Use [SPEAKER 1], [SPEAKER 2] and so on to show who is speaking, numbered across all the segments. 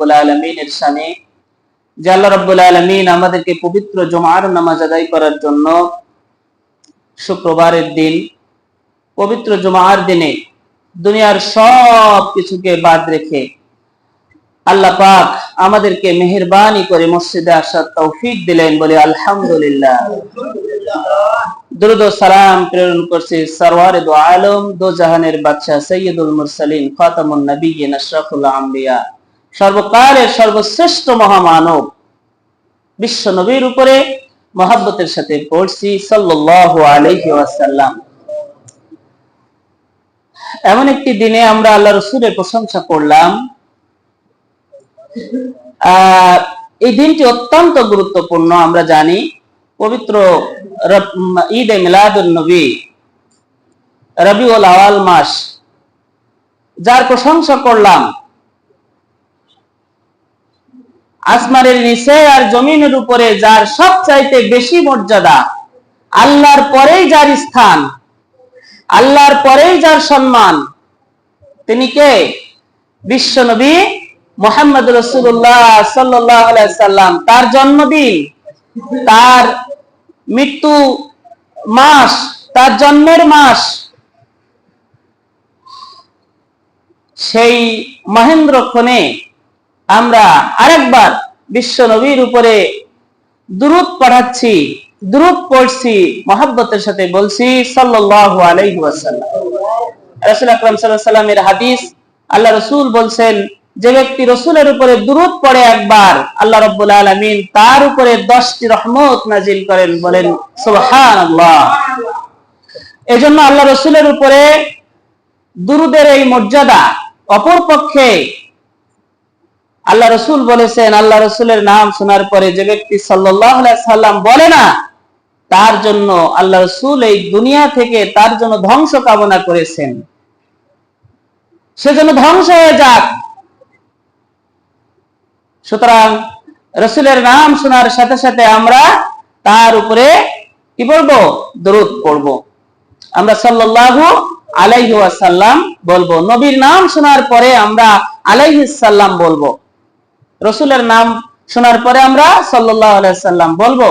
[SPEAKER 1] রব্বুল আলামিনের শানে যে আল্লাহ রব্বুল আলামিন আমাদেরকে পবিত্র জুমার নামাজ আদায় করার জন্য শুক্রবারের দিন, পবিত্র জুমার দিনে দুনিয়ার সব কিছুকে বাদ রেখে আল্লাহ পাক আমাদেরকে মেহেরবানি করে মসজিদে আসার তৌফিক দিলেন, বলে আলহামদুলিল্লাহ। দরুদ ও সালাম প্রেরণ করছি সরওয়ারে দো আলম, দো জাহানের বাদশা সৈয়দুল মুরসালিন খাতামুন নবিয়্যিন আশরাফুল আম্বিয়া, সর্বকালের সর্বশ্রেষ্ঠ মহামানব বিশ্ব নবীর উপরে মহব্বতের সাথে পড়ছি সাল্লাল্লাহু আলাইহি ওয়াসাল্লাম। এমন একটি দিনে আমরা আল্লাহ রাসূলের প্রশংসা করলাম। এই দিনটি অত্যন্ত গুরুত্বপূর্ণ। আমরা জানি পবিত্র ঈদে মিলাদুন নবী, রবিউল আওয়াল মাস, যার প্রশংসা করলাম, আসমানের নিচে আর জমিনের উপরে যার সবচাইতে বেশি মর্যাদা, আল্লাহর পরেই যার স্থান, আল্লাহর পরেই যার সম্মান, তিনি কে? বিশ্ব নবী মুহাম্মদ রাসূলুল্লাহ সাল্লাল্লাহু আলাইহি সাল্লাম। তার জন্মদিন, তার মৃত্যু মাস, তার জন্মের মাস, সেই মহেন্দ্রক্ষণে আমরা আরেকবার বিশ্ব নবীর উপরে দুরূদ পড়াচ্ছি, দুরূদ পড়ছি, মহব্বতের সাথে বলছি সাল্লাল্লাহু আলাইহি ওয়াসাল্লাম। রাসূল আকরাম সাল্লাল্লাহু আলাইহি ওয়াসাল্লামের হাদিস, আল্লাহ রাসূল বলছেন, যে ব্যক্তি রাসূলের উপরে দুরূদ পড়ে একবার, আল্লাহ রাব্বুল আলামিন তার উপরে 10টি রহমত নাজিল করেন, বলেন সুবহানাল্লাহ। এজন্য আল্লাহ রাসূলের উপরে দুরূদের এই মর্যাদা। অপরপক্ষে আল্লাহ রাসূল বলেছেন, আল্লাহ রাসূলের নাম শোনার পরে যে ব্যক্তি সাল্লাল্লাহু আলাইহি সাল্লাম বলে না, তার জন্য আল্লাহ রাসূল এই দুনিয়া থেকে তার জন্য ধ্বংস কামনা করেছেন, সেজন্য ধ্বংস হয়ে যাক। সুতরাং রাসূলের নাম শোনার সাথে সাথে আমরা তার উপরে কি বলবো? দরুদ পড়ব। আমরা সাল্লাল্লাহু আলাইহি ওয়াসাল্লাম বলবো। নবীর নাম শোনার পরে আমরা আলাইহিস সালাম বলবো। রাসূলের নাম শোনার পরে আমরা সাল্লাল্লাহু আলাইহি সাল্লাম বলবো।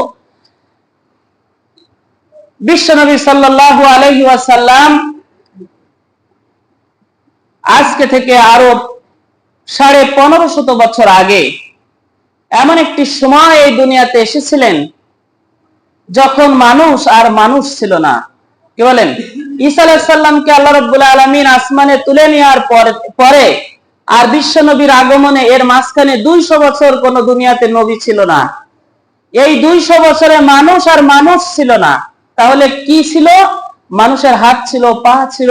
[SPEAKER 1] বিশ্ব নবী সাল্লাল্লাহু আলাইহি ওয়াসাল্লাম আজকে থেকে আরো 1550 বছর আগে এমন একটি সময় এই দুনিয়াতে এসেছিলেন যখন মানুষ আর মানুষ ছিল না। কি বলেন? ঈসা আলাইহিস সালামকে আল্লাহ রাব্বুল আলামিন আসমানে তুলে নেওয়ার পরে আর বিশ্ব নবীর আগমনে এর মাঝখানে 200 বছর কোন দুনিয়াতে নবী ছিল না। এই 200 বছরে মানুষ আর মানুষ ছিল না। তাহলে কি ছিল? মানুষের হাত ছিল, পা ছিল,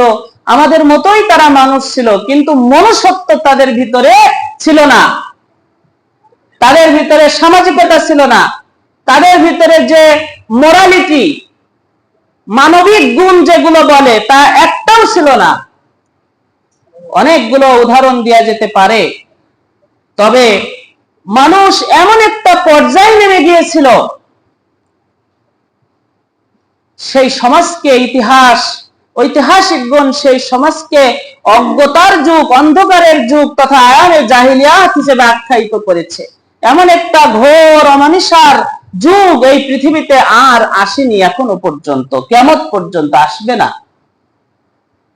[SPEAKER 1] আমাদের মতোই তারা মানুষ ছিল, কিন্তু মনুষ্যত্ব তাদের ভিতরে ছিল না, তাদের ভিতরে সামাজিকতা ছিল না, তাদের ভিতরে যে মোরালিটি, মানবিক গুণ যেগুলো বলে, তা একটাও ছিল না। অনেকগুলো উদাহরণ দেওয়া যেতে পারে, তবে মানুষ এমন একটা পর্যায়ে নেমে গিয়েছিল, সেই সমাজকে ঐতিহাসিকগণ সেই সমাজকে অজ্ঞতার যুগ, অন্ধকারের যুগ তথা আয়ামে জাহিলিয়াত হিসেবে আখ্যায়িত করেছে। এমন একটা ঘোর অমানিসার যুগ এই পৃথিবীতে আর আসেনি এখনো পর্যন্ত, কিয়ামত পর্যন্ত আসবে না।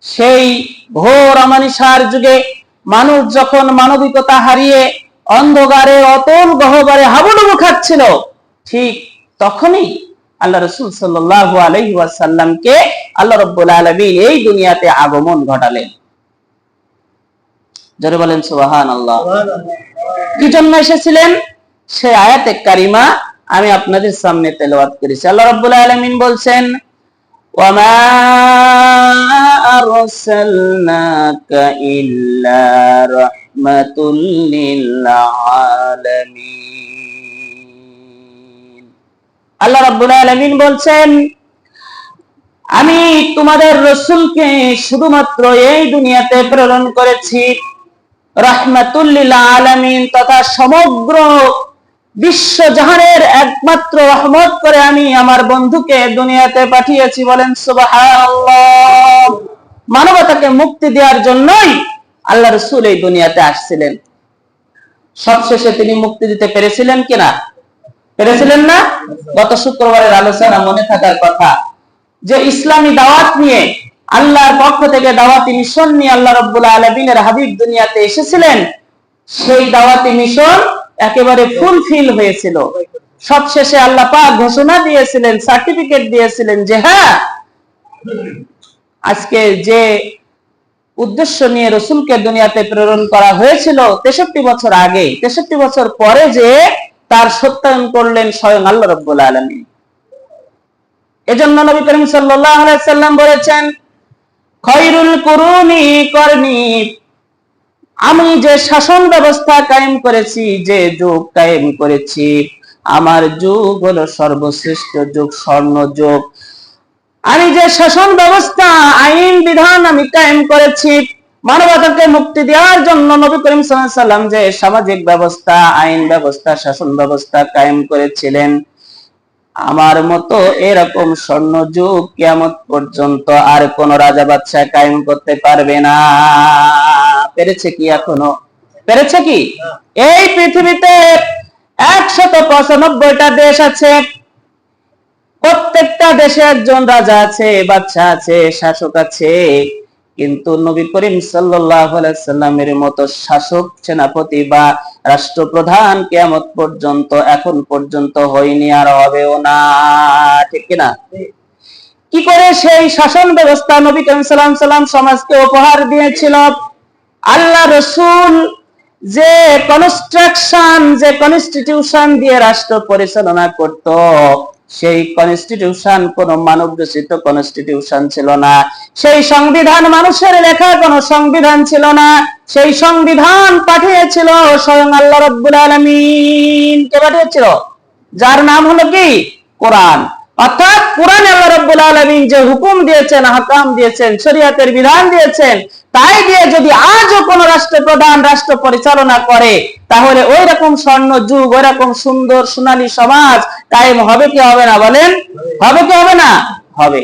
[SPEAKER 1] সেই ঘোর অমানিসার যুগে মানুষ যখন মানবিকতা হারিয়ে অন্ধকারে অতল গহ্বরে হাবুডুবু খাচ্ছিল, ঠিক তখনই আল্লাহ রাসূল সাল্লাল্লাহু আলাইহি ওয়াসাল্লামকে আল্লাহ রাব্বুল আলামিন এই দুনিয়াতে আগমন ঘটালেন। জোরে বলেন সুবহানাল্লাহ। কি জন্য এসেছিলেন? সেই আয়াতে কারিমা আমি আপনাদের সামনে তেলাওয়াত করেছি। আল্লাহ রাব্বুল আলামিন বলছেন, ওয়ামা আরসালনাকা ইল্লা রাহমাতুল লিল আলামিন। আল্লাহ রাব্বুল আলামিন বলছেন, আমি তোমাদের রাসূলকে শুধুমাত্র এই দুনিয়াতে প্রেরণ করেছি রাহমাতুল লিল আলামিন, তথা সমগ্র বিশ্ব জাহানের একমাত্র রহমত করে আমি আমার বন্ধুকে দুনিয়াতে পাঠিয়েছি। বলেন সুবহানাল্লাহ। মানবতাকে মুক্তি দেওয়ার জন্যই আল্লাহ রাসূল এই দুনিয়াতে আসছিলেন। সবশেষে তিনি মুক্তি দিতে পেরেছিলেন কিনা? পেরেছিলেন না? গত শুক্রবারের আলোচনা মনে থাকার কথা যে ইসলামী দাওয়াত নিয়ে, আল্লাহর পক্ষ থেকে দাওয়াতি মিশন নিয়ে আল্লাহ রাব্বুল আলামিনের হাবিব দুনিয়াতে এসেছিলেন। সেই দাওয়াতি মিশন একেবারে ফুলফিল হয়েছিল। সবশেষে আল্লাহ পাক ঘোষণা দিয়েছিলেন, সার্টিফিকেট দিয়েছিলেন যে হ্যাঁ, আজকে যে উদ্দেশ্য নিয়ে রাসূলকে দুনিয়াতে প্রেরণ করা হয়েছিল 63 বছর আগে, 63 বছর পরে যে তার সত্যায়ন করলেন স্বয়ং আল্লাহ রাব্বুল আলামিন। এজন্য নবী করিম সাল্লাল্লাহু আলাইহি সাল্লাম বলেছেন, খায়রুল কুরুনি করনি, আমি যে শাসন ব্যবস্থা কায়েম করেছি, যে যুগ কায়েম করেছি, আমার যুগ হলো সর্বশ্রেষ্ঠ যুগ, স্বর্ণ যুগ। আমি যে শাসন ব্যবস্থা, আইন বিধান আমি কায়েম করেছি মানবতাকে মুক্তি দেওয়ার জন্য, নবী করিম সাল্লাল্লাহু আলাইহি সাল্লাম যে সামাজিক ব্যবস্থা, আইন ব্যবস্থা, শাসন ব্যবস্থা কায়েম করেছিলেন, আমার মতো এরকম স্বর্ণ যুগ কিয়ামত পর্যন্ত আর কোন রাজা বাদশা কায়েম করতে পারবে না। পেরেছে কি? এখনো পেরেছে কি? এই পৃথিবীতে 195টা দেশ আছে, প্রত্যেকটা দেশে একজন রাজা আছে, বাদশা আছে, শাসক আছে, কিন্তু নবী করিম সাল্লাল্লাহু আলাইহি সাল্লামের মতো শাসক, সেনাপতি বা রাষ্ট্রপ্রধান কিয়ামত পর্যন্ত, এখন পর্যন্ত হয়নি, আর হবেও না। ঠিক কিনা? কি করে সেই শাসন ব্যবস্থা নবী করিম সাল্লাল্লাহু আলাইহি সাল্লাম সমাজকে উপহার দিয়েছিল? আল্লাহ রাসূল যে কনস্ট্রাকশন, যে কনস্টিটিউশন দিয়ে রাষ্ট্র পরিচালনা করত, সেই কনস্টিটিউশন কোন মানব রচিত কনস্টিটিউশন ছিল না। সেই সংবিধান মানুষের লেখা কোন সংবিধান ছিল না। সেই সংবিধান পাঠিয়েছিল স্বয়ং আল্লাহ রাব্বুল আলামিন। কে পাঠিয়েছিল? যার নাম হলো কি? কোরআন। অর্থাৎ কোরআনে আল্লাহ রাব্বুল আলামিন যে হুকুম দিয়েছেন, আহকাম দিয়েছেন, শরীয়তের বিধান দিয়েছেন, তাই দিয়ে যদি আজও কোন রাষ্ট্রপ্রধান রাষ্ট্র পরিচালনা করে, তাহলে ওই রকম স্বর্ণ যুগ, ওই রকম সুন্দর সোনালী সমাজ কায়েম হবে কি হবে না? বলেন, হবে কি হবে না? হবে।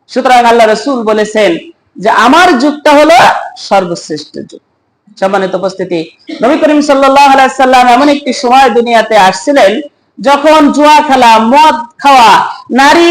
[SPEAKER 1] সুতরাং আল্লাহ রাসূল বলেছেন যে আমার যুগটা হলো সর্বশ্রেষ্ঠ যুগ। সম্মানিত উপস্থিতি, নবী করিম সাল্লাল্লাহু আলাইহি সাল্লাম এমন একটি সময় দুনিয়াতে আসছিলেন যখন জুয়া খেলা, মদ খাওয়া, নারী